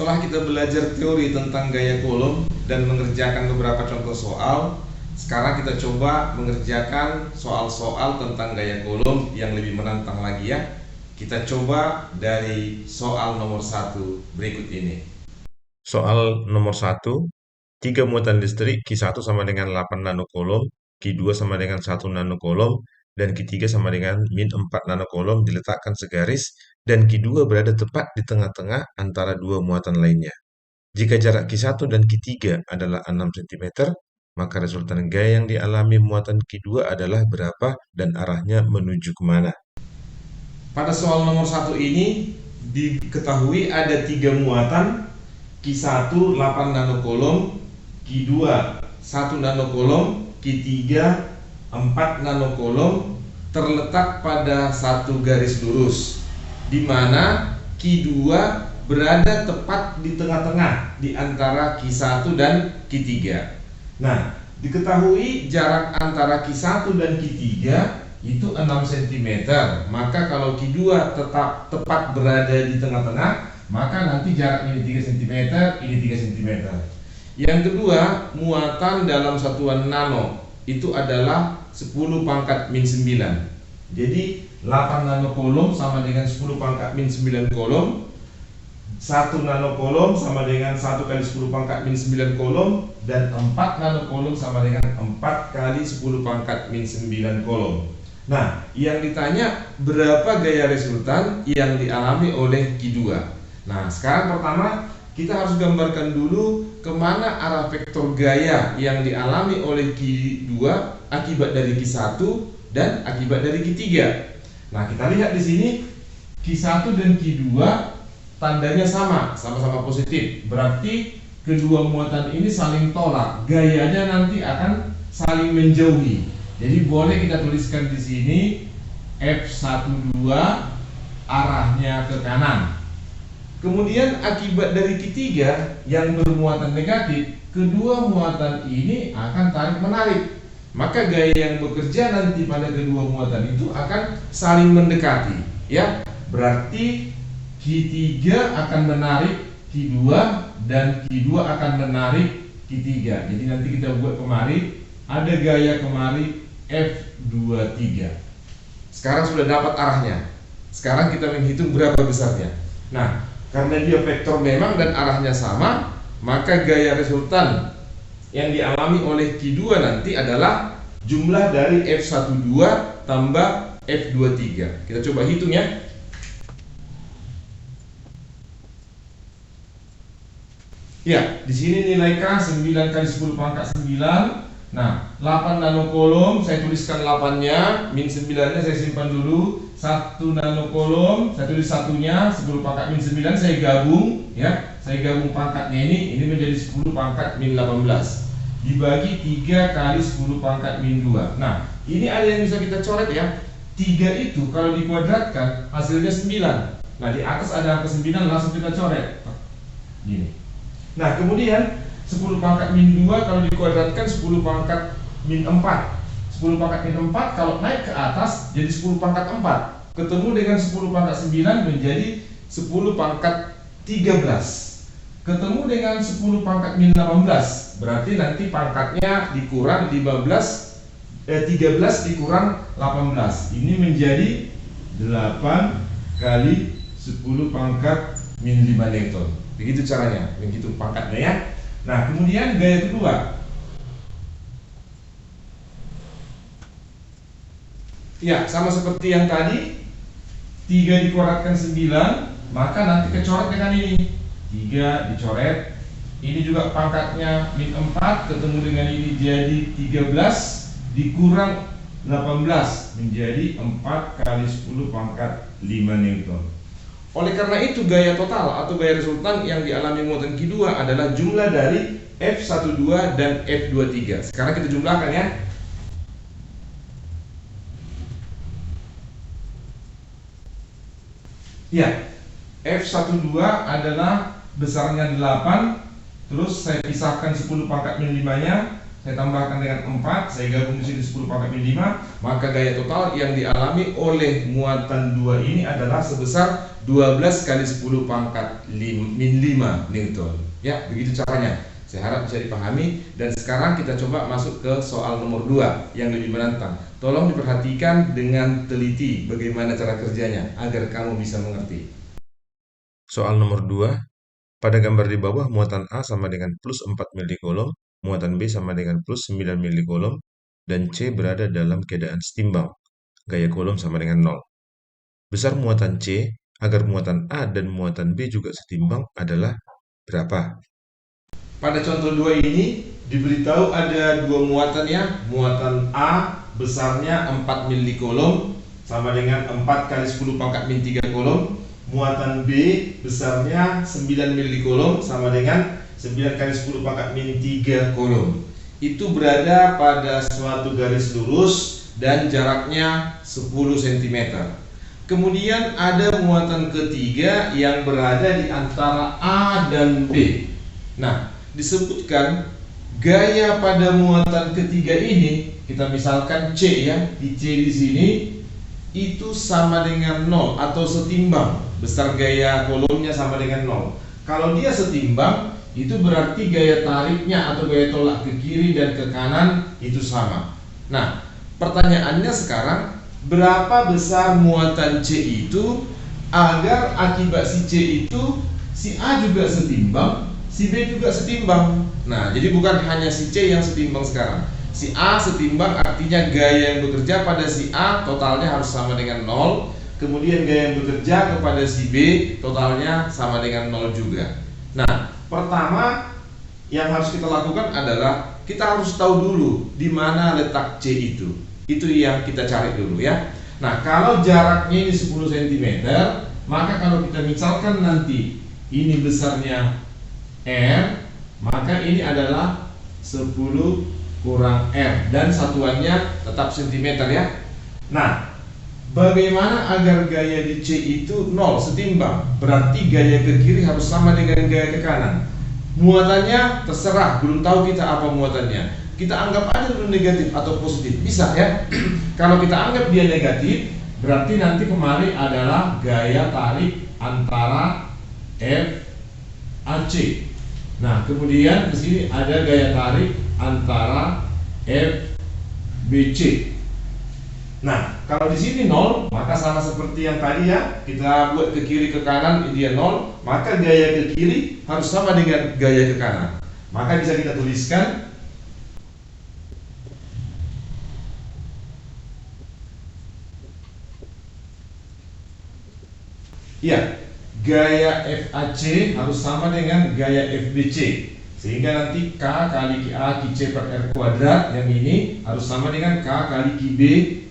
Setelah kita belajar teori tentang gaya Coulomb dan mengerjakan beberapa contoh soal, sekarang kita coba mengerjakan soal-soal tentang gaya Coulomb yang lebih menantang lagi ya. Kita coba dari soal nomor 1 berikut ini. Soal nomor 1, 3 muatan listrik Q1 sama dengan 8 nanocoulomb, Q2 sama dengan 1 nanocoulomb, dan Q3 sama dengan min 4 nanocoulomb diletakkan segaris, dan Q2 berada tepat di tengah-tengah antara dua muatan lainnya. Jika jarak Q1 dan Q3 adalah 6 cm, maka resultan gaya yang dialami muatan Q2 adalah berapa dan arahnya menuju kemana? Pada soal nomor 1 ini diketahui ada 3 muatan, Q1 8 nanocoulomb, Q2 1 nanocoulomb, Q3 4 nanocoulomb terletak pada satu garis lurus, di mana Q2 berada tepat di tengah-tengah di antara Q1 dan Q3. Nah, diketahui jarak antara Q1 dan Q3 itu 6 cm. Maka kalau Q2 tetap tepat berada di tengah-tengah, maka nanti jarak ini 3 cm, ini 3 cm. Yang kedua, muatan dalam satuan nano itu adalah 10 pangkat min 9. Jadi 8 nanocoulomb sama dengan 10 pangkat min 9 coulomb. 1 nanocoulomb sama dengan 1 kali 10 pangkat min 9 coulomb, dan 4 nanocoulomb sama dengan 4 kali 10 pangkat min 9 coulomb. Nah, yang ditanya berapa gaya resultan yang dialami oleh Q2. Nah, sekarang pertama kita harus gambarkan dulu kemana arah vektor gaya yang dialami oleh Q2 akibat dari Q1 dan akibat dari Q3. Nah, kita lihat di sini Q1 dan Q2 tandanya sama-sama positif. Berarti kedua muatan ini saling tolak. Gayanya nanti akan saling menjauhi. Jadi boleh kita tuliskan di sini F12 arahnya ke kanan. Kemudian akibat dari Q3 yang bermuatan negatif, kedua muatan ini akan tarik menarik. Maka gaya yang bekerja nanti pada kedua muatan itu akan saling mendekati, ya. Berarti Q3 akan menarik Q2 dan Q2 akan menarik Q3. Jadi nanti kita buat kemari, ada gaya kemari F23. Sekarang sudah dapat arahnya. Sekarang kita menghitung berapa besarnya. Nah, karena dia vektor memang dan arahnya sama, maka gaya resultan yang dialami oleh Q2 nanti adalah jumlah dari F12 tambah F23. Kita coba hitung ya. Ya, di sini nilai K 9 kali 10 pangkat 9. Nah, 8 nanocoulomb, saya tuliskan 8-nya, min 9-nya saya simpan dulu. 1 nanocoulomb, saya tulis satunya, 10 pangkat min 9, saya gabung ya. Saya gabung pangkatnya ini menjadi 10 pangkat min 18. Dibagi 3 kali 10 pangkat min 2. Nah, ini ada yang bisa kita coret ya. 3 itu kalau dikuadratkan hasilnya 9. Nah, di atas ada angka 9, langsung kita coret. Gini. Nah, kemudian 10 pangkat min 2 kalau dikuadratkan 10 pangkat min 4. 10 pangkat min 4 kalau naik ke atas jadi 10 pangkat 4. Ketemu dengan 10 pangkat 9 menjadi 10 pangkat 13. Ketemu dengan 10 pangkat min 18. Berarti nanti pangkatnya dikurang 13 dikurang 18. Ini menjadi 8 kali 10 pangkat min 5 Newton. Begitu caranya menghitung pangkatnya ya. Nah, kemudian gaya kedua. Ya, sama seperti yang tadi, 3 dikuadratkan 9, maka nanti kecoret dengan ini. 3 dicoret. Ini juga pangkatnya min 4, ketemu dengan ini jadi 13 dikurang 18 menjadi 4 kali 10 pangkat 5 Newton. Oleh karena itu gaya total atau gaya resultan yang dialami muatan Q2 adalah jumlah dari F12 dan F23. Sekarang kita jumlahkan ya. Ya, F12 adalah besarnya 8. Terus saya pisahkan 10 pangkat min 5-nya. saya tambahkan dengan 4, saya gabung di sini 10 pangkat min 5, maka gaya total yang dialami oleh muatan 2 ini adalah sebesar 12 kali 10 pangkat min 5 Newton. Ya, begitu caranya. Saya harap bisa dipahami. Dan sekarang kita coba masuk ke soal nomor 2 yang lebih menantang. Tolong diperhatikan dengan teliti bagaimana cara kerjanya agar kamu bisa mengerti. Soal nomor 2. Pada gambar di bawah, muatan A sama dengan plus 4 mil di kolom, muatan B sama dengan plus 9 mil di kolom, dan C berada dalam keadaan setimbang. Gaya kolom sama dengan 0. Besar muatan C agar muatan A dan muatan B juga setimbang adalah berapa? Pada contoh 2 ini diberitahu ada dua muatan ya. Muatan A besarnya 4 mil di kolom sama dengan 4 kali 10 pangkat min 3 kolom. Muatan B besarnya 9 mil di kolom sama dengan 9 kali 10 pangkat min 3 kolom. Itu berada pada suatu garis lurus dan jaraknya 10 cm. Kemudian ada muatan ketiga yang berada di antara A dan B. Nah, disebutkan gaya pada muatan ketiga ini, kita misalkan C ya, di C di sini itu sama dengan 0 atau setimbang, besar gaya kolomnya sama dengan 0. Kalau dia setimbang, itu berarti gaya tariknya atau gaya tolak ke kiri dan ke kanan itu sama. Nah, pertanyaannya sekarang, berapa besar muatan C itu agar akibat si C itu si A juga setimbang, si B juga setimbang. Nah, jadi bukan hanya si C yang setimbang sekarang. Si A setimbang artinya gaya yang bekerja pada si A totalnya harus sama dengan 0. Kemudian gaya yang bekerja kepada si B totalnya sama dengan 0 juga. Nah, pertama yang harus kita lakukan adalah kita harus tahu dulu di mana letak C itu. Itu yang kita cari dulu ya. Nah, kalau jaraknya ini 10 cm, maka kalau kita misalkan nanti ini besarnya R, maka ini adalah 10 kurang R dan satuannya tetap cm ya. Nah, bagaimana agar gaya di C itu 0 setimbang? Berarti gaya ke kiri harus sama dengan gaya ke kanan. Muatannya terserah, belum tahu kita apa muatannya. Kita anggap aja dulu negatif atau positif, bisa ya. Kalau kita anggap dia negatif, berarti nanti kemari adalah gaya tarik antara FAC. Nah, kemudian di sini ada gaya tarik antara FBC. Nah, kalau di sini 0, maka sama seperti yang tadi ya, kita buat ke kiri ke kanan dia 0, maka gaya ke kiri harus sama dengan gaya ke kanan. Maka bisa kita tuliskan ya, gaya FAC harus sama dengan gaya FBC. Sehingga nanti K kali QA QC per R kuadrat yang ini harus sama dengan K kali QB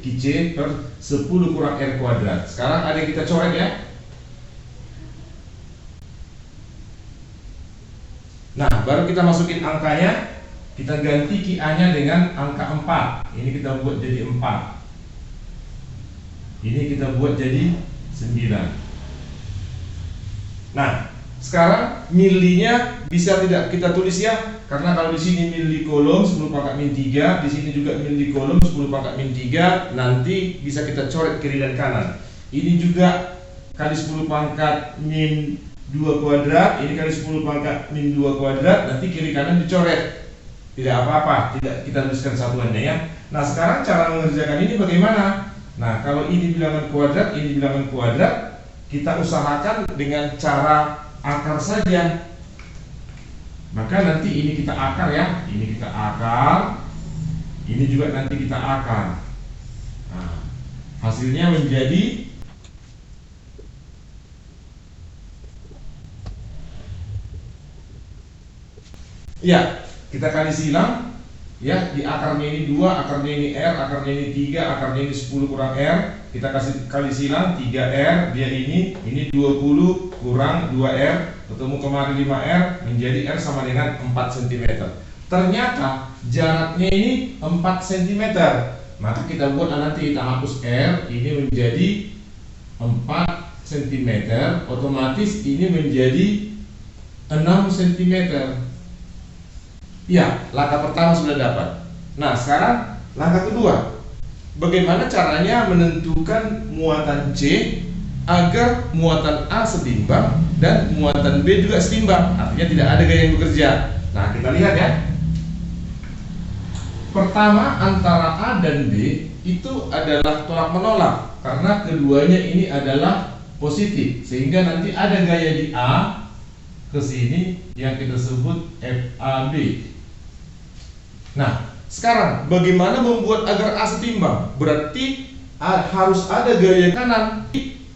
QC per 10 kurang R kuadrat. Sekarang ada yang kita coret ya. Nah, baru kita masukin angkanya. Kita ganti QA-nya dengan angka 4. Ini kita buat jadi 4. Ini kita buat jadi 9. Nah, sekarang milinya bisa tidak kita tulis ya, karena kalau di sini mil di kolom 10 pangkat min 3, di sini juga mil di kolom 10 pangkat min 3, nanti bisa kita coret kiri dan kanan. Ini juga kali 10 pangkat min 2 kuadrat, ini kali 10 pangkat min 2 kuadrat, nanti kiri kanan dicoret. Tidak apa-apa, tidak kita tuliskan satuannya ya. Nah, sekarang cara mengerjakan ini bagaimana? Nah, kalau ini bilangan kuadrat, ini bilangan kuadrat, kita usahakan dengan cara akar saja. Maka nanti ini kita akar ya, ini kita akar, ini juga nanti kita akar. Nah, hasilnya menjadi ya, kita kali silang ya, di akarnya ini 2, akarnya ini R, akarnya ini 3, akarnya ini 10 kurang R. Kita kasih kali silang 3R, dia ini 20 kurang 2R, ketemu kemarin 5R, menjadi R sama dengan 4 cm. Ternyata jaraknya ini 4 cm. Maka kita buat nanti kita hapus R, ini menjadi 4 cm, otomatis ini menjadi 6 cm. Ya, langkah pertama sudah dapat. Nah, sekarang langkah kedua. Bagaimana caranya menentukan muatan C agar muatan A setimbang dan muatan B juga setimbang? Artinya tidak ada gaya yang bekerja. Nah, kita lihat ya. Pertama, antara A dan B itu adalah tolak menolak karena keduanya ini adalah positif, sehingga nanti ada gaya di A ke sini yang kita sebut FAB. Nah, sekarang bagaimana membuat agar A setimbang? Berarti harus ada gaya kanan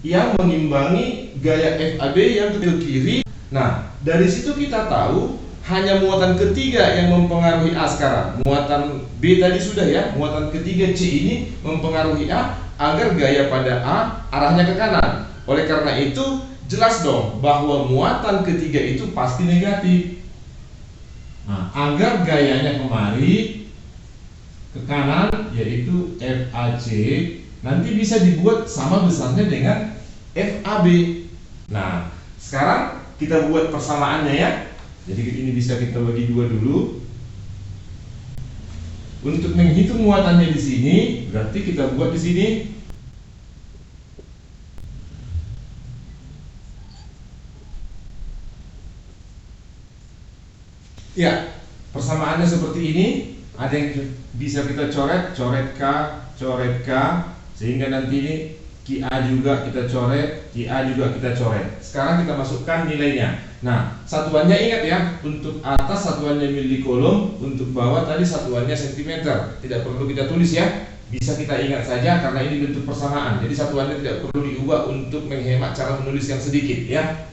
yang mengimbangi gaya FAB yang ke kiri. Nah, dari situ kita tahu hanya muatan ketiga yang mempengaruhi A sekarang. Muatan B tadi sudah ya, muatan ketiga C ini mempengaruhi A agar gaya pada A arahnya ke kanan. Oleh karena itu, jelas dong bahwa muatan ketiga itu pasti negatif. Nah, agar gayanya kemari ke kanan, yaitu FAC, nanti bisa dibuat sama besarnya dengan FAB. Nah, sekarang kita buat persamaannya ya. Jadi ini bisa kita bagi dua dulu. Untuk menghitung muatannya di sini, berarti kita buat di sini. Ya, persamaannya seperti ini. Ada yang bisa kita coret K, sehingga nanti ini QA juga kita coret, QA juga kita coret. Sekarang kita masukkan nilainya. Nah, satuannya ingat ya, untuk atas satuannya milikolom, untuk bawah tadi satuannya sentimeter. Tidak perlu kita tulis ya, bisa kita ingat saja karena ini bentuk persamaan. Jadi satuannya tidak perlu diubah untuk menghemat cara menulis yang sedikit ya.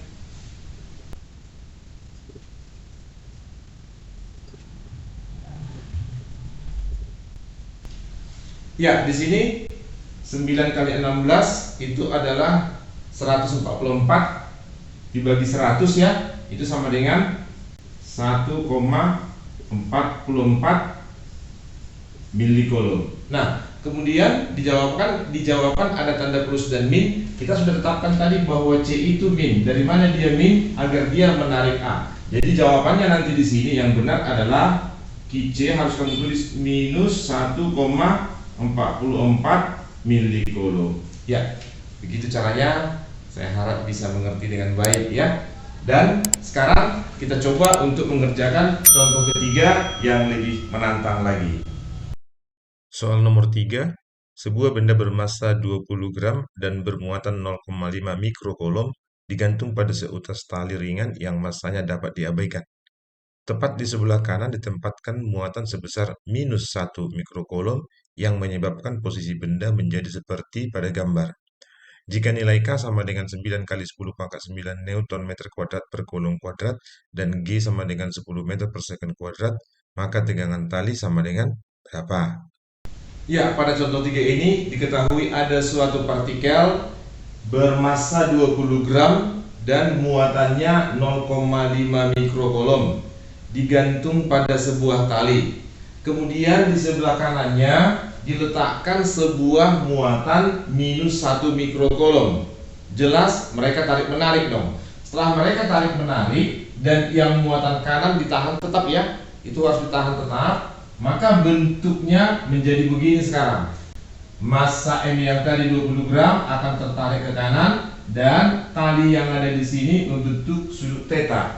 Ya, di sini 9 kali 16 itu adalah 144 dibagi 100 ya, itu sama dengan 1,44 milikolom. Nah, kemudian di jawaban ada tanda plus dan min. Kita sudah tetapkan tadi bahwa C itu min. Dari mana dia min? Agar dia menarik A. Jadi jawabannya nanti di sini yang benar adalah C harus kamu tulis minus 1,44 milikolom. Ya, begitu caranya. Saya harap bisa mengerti dengan baik ya. Dan sekarang kita coba untuk mengerjakan contoh ketiga yang lebih menantang lagi. Soal nomor 3, sebuah benda bermassa 20 gram dan bermuatan 0,5 mikrokolom digantung pada seutas tali ringan yang massanya dapat diabaikan. Tepat di sebelah kanan ditempatkan muatan sebesar minus 1 mikrokolom yang menyebabkan posisi benda menjadi seperti pada gambar. Jika nilai K sama dengan 9 kali 10 pangkat 9 Newton meter kuadrat per kolom kuadrat dan G sama dengan 10 meter per second kuadrat, maka tegangan tali sama dengan berapa? Ya, pada contoh 3 ini diketahui ada suatu partikel bermassa 20 gram dan muatannya 0,5 mikrokolom digantung pada sebuah tali. Kemudian di sebelah kanannya diletakkan sebuah muatan minus 1 mikrokolom. Jelas mereka tarik menarik dong. Setelah mereka tarik menarik dan yang muatan kanan ditahan tetap ya, itu harus ditahan tetap, maka bentuknya menjadi begini sekarang. Massa M yang tadi 20 gram akan tertarik ke kanan dan tali yang ada di sini membentuk sudut theta.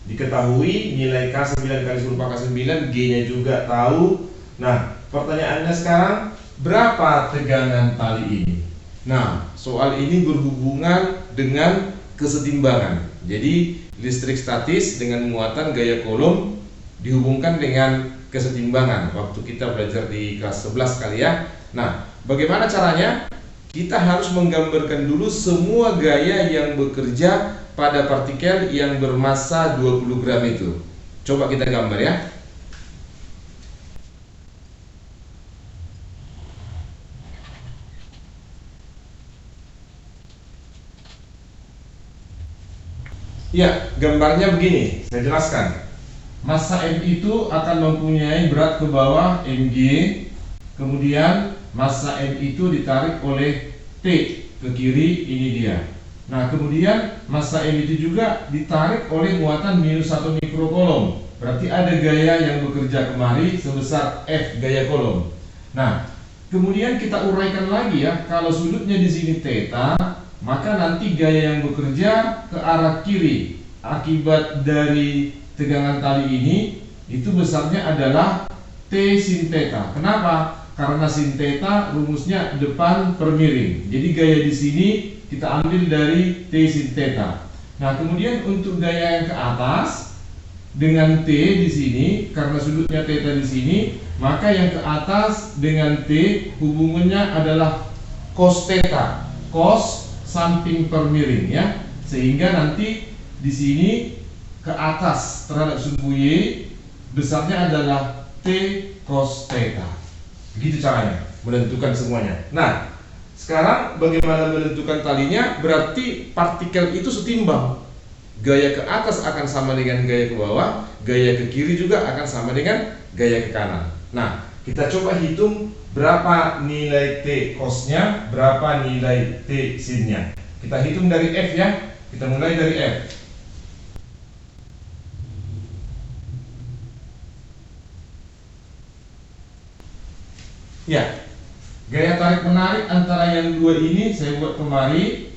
Diketahui nilai K 9 kali 10 pangkat 9, G-nya juga tahu. Nah, pertanyaannya sekarang, berapa tegangan tali ini? Nah, soal ini berhubungan dengan kesetimbangan. Jadi, listrik statis dengan muatan gaya kolom dihubungkan dengan kesetimbangan. Waktu kita belajar di kelas 11 kali ya. Nah, bagaimana caranya? Kita harus menggambarkan dulu semua gaya yang bekerja pada partikel yang bermassa 20 gram itu. Coba kita gambar ya. Ya, gambarnya begini, saya jelaskan. Massa M itu akan mempunyai berat ke bawah mg, kemudian massa M itu ditarik oleh T ke kiri, ini dia. Nah, kemudian massa M itu juga ditarik oleh muatan minus 1 mikrokolom. berarti ada gaya yang bekerja kemari sebesar F gaya kolom. Nah, kemudian kita uraikan lagi ya, kalau sudutnya di sini theta, maka nanti gaya yang bekerja ke arah kiri akibat dari tegangan tali ini itu besarnya adalah T sin theta. Kenapa? Karena sin theta rumusnya depan per miring. Jadi gaya di sini kita ambil dari T sin theta. Nah, kemudian untuk gaya yang ke atas dengan T di sini, karena sudutnya theta di sini, maka yang ke atas dengan T hubungannya adalah cos theta, cos samping per miring ya. Sehingga nanti di sini ke atas terhadap sumbu Y besarnya adalah T cos theta. Begitu caranya menentukan semuanya. Nah, sekarang bagaimana menentukan talinya? Berarti partikel itu setimbang. Gaya ke atas akan sama dengan gaya ke bawah, gaya ke kiri juga akan sama dengan gaya ke kanan. Nah, kita coba hitung berapa nilai T cosnya, berapa nilai T sinnya. Kita hitung dari F ya. Kita mulai dari F. Ya, gaya tarik menarik antara yang dua ini saya buat kembali.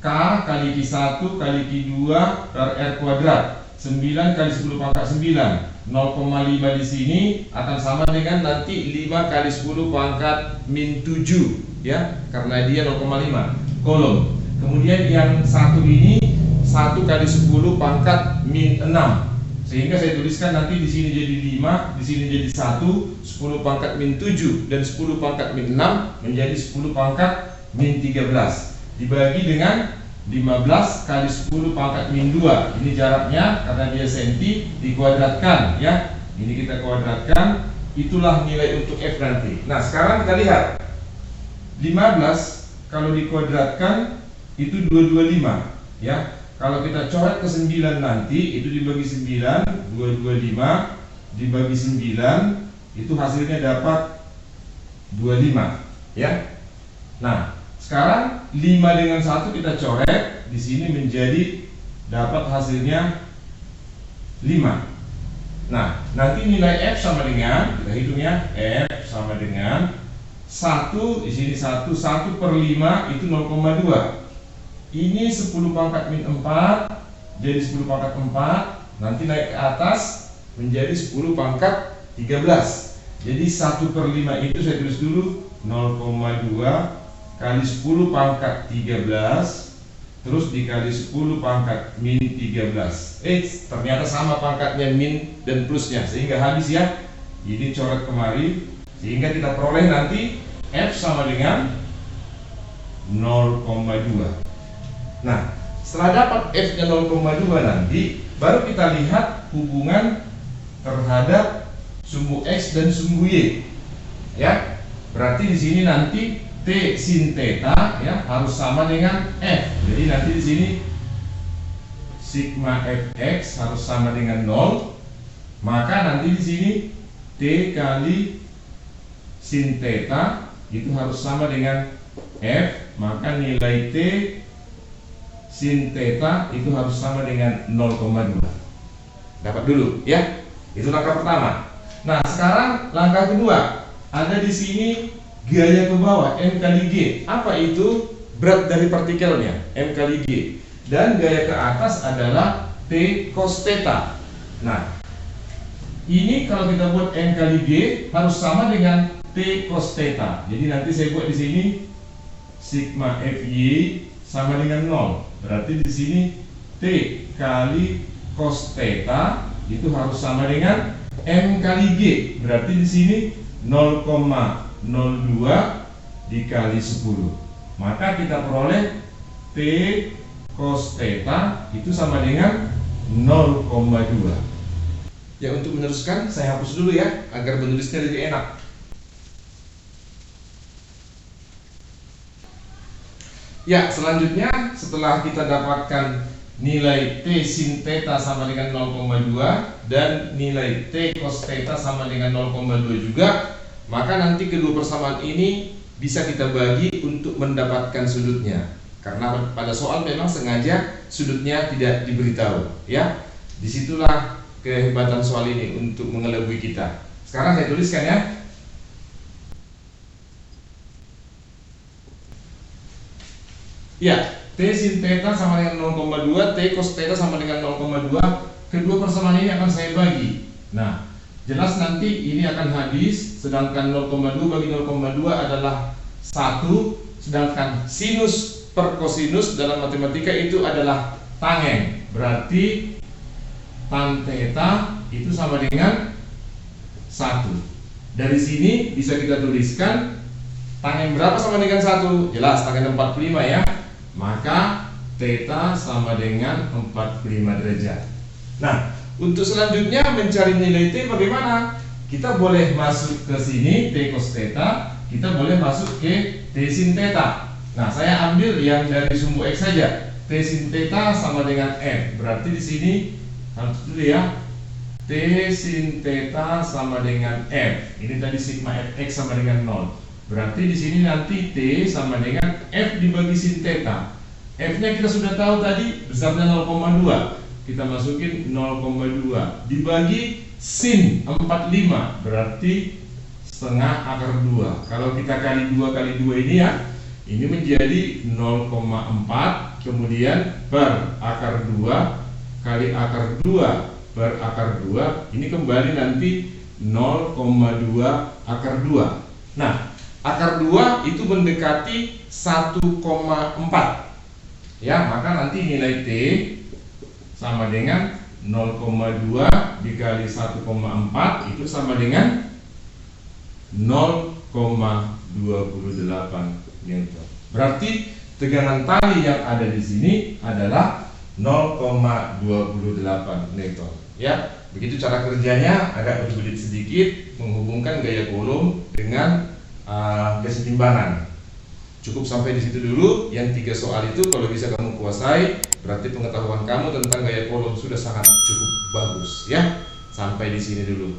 K kali Q1 kali Q2 per R kuadrat 9 kali 10 pangkat 9. 0,5 di sini akan sama dengan nanti 5 kali 10 pangkat min 7 ya, karena dia 0,5 kolom. Kemudian yang satu ini 1 kali 10 pangkat min 6. Sehingga saya tuliskan nanti di sini jadi 5, di sini jadi 1, 10 pangkat min 7 dan 10 pangkat min 6 menjadi 10 pangkat min 13. Dibagi dengan 15 kali 10 pangkat min 2. Ini jaraknya karena dia senti, dikuadratkan ya. Ini kita kuadratkan, itulah nilai untuk F nanti. Nah, sekarang kita lihat 15 kalau dikuadratkan itu 225 ya. Kalau kita coret ke 9 nanti itu dibagi 9, 225 dibagi 9 itu hasilnya dapat 25 ya. Nah, sekarang 5 dengan 1 kita coret, di sini menjadi dapat hasilnya 5. Nah, nanti nilai F sama dengan, kita hitungnya, F sama dengan 1, di sini 1 per 5 itu 0,2. Ini 10 pangkat min 4 jadi 10 pangkat 4, nanti naik ke atas menjadi 10 pangkat 13. Jadi 1 per 5 itu saya tulis dulu 0,2 kali 10 pangkat 13 terus dikali 10 pangkat min 13. Ternyata sama pangkatnya min dan plusnya, sehingga habis ya. Ini coret kemari, sehingga kita peroleh nanti F sama dengan 0,2. Nah, setelah dapat F-nya 0,2 nanti baru kita lihat hubungan terhadap sumbu X dan sumbu Y. Ya. Berarti di sini nanti T sin theta ya harus sama dengan F. Jadi nanti di sini sigma Fx harus sama dengan 0. Maka nanti di sini T kali sin theta itu harus sama dengan F, maka nilai T sin theta itu harus sama dengan 0,2. Dapat dulu ya. Itu langkah pertama. Nah, sekarang langkah kedua. Ada di sini gaya ke bawah M kali G. Apa itu? Berat dari partikelnya M kali G. Dan gaya ke atas adalah T cos theta. Nah, ini kalau kita buat M kali G harus sama dengan T cos theta. Jadi nanti saya buat di sini sigma Fy sama dengan 0. Berarti di sini T kali cos theta itu harus sama dengan M kali G. Berarti di sini 0,02 dikali 10. Maka kita peroleh T cos theta itu sama dengan 0,2. Ya, untuk meneruskan saya hapus dulu ya agar menulisnya lebih enak. Ya, selanjutnya setelah kita dapatkan nilai T sin theta sama dengan 0,2 dan nilai T cos theta sama dengan 0,2 juga, maka nanti kedua persamaan ini bisa kita bagi untuk mendapatkan sudutnya. Karena pada soal memang sengaja sudutnya tidak diberitahu ya. Disitulah kehebatan soal ini untuk mengelabui kita. Sekarang saya tuliskan ya. Ya, T sin theta sama dengan 0,2, T cos theta sama dengan 0,2. Kedua persamaan ini akan saya bagi. Nah, jelas nanti ini akan habis, sedangkan 0,2 bagi 0,2 adalah 1, sedangkan sinus per kosinus dalam matematika itu adalah tangen. Berarti tan theta itu sama dengan 1. Dari sini bisa kita tuliskan tangen berapa sama dengan 1? Jelas, tangen 45 ya. Maka theta sama dengan 45 derajat. Nah, untuk selanjutnya mencari nilai T bagaimana? Kita boleh masuk ke sini T cos theta, kita boleh masuk ke T sin theta. Nah, saya ambil yang dari sumbu X saja. T sin theta sama dengan F. Berarti di sini harus dulu ya. T sin theta sama dengan F. Ini tadi sigma Fx sama dengan 0. Berarti di sini nanti T sama dengan F dibagi sin theta. F-nya kita sudah tahu tadi besarnya 0,2. Kita masukin 0,2 dibagi sin 45, berarti setengah akar 2. Kalau kita kali 2 kali 2 ini ya, ini menjadi 0,4, kemudian per akar 2 kali akar 2 per akar 2, ini kembali nanti 0,2 akar 2. Nah, akar 2 itu mendekati 1,4. Ya, maka nanti nilai T sama dengan 0,2 dikali 1,4 itu sama dengan 0,28 Newton. Berarti tegangan tali yang ada di sini adalah 0,28 Newton. Ya, begitu cara kerjanya, agak berbelit sedikit menghubungkan gaya Coulomb dengan kesetimbangan. Cukup sampai di situ dulu. Yang 3 soal itu kalau bisa kamu kuasai, berarti pengetahuan kamu tentang gaya Coulomb sudah sangat cukup bagus ya. Sampai di sini dulu.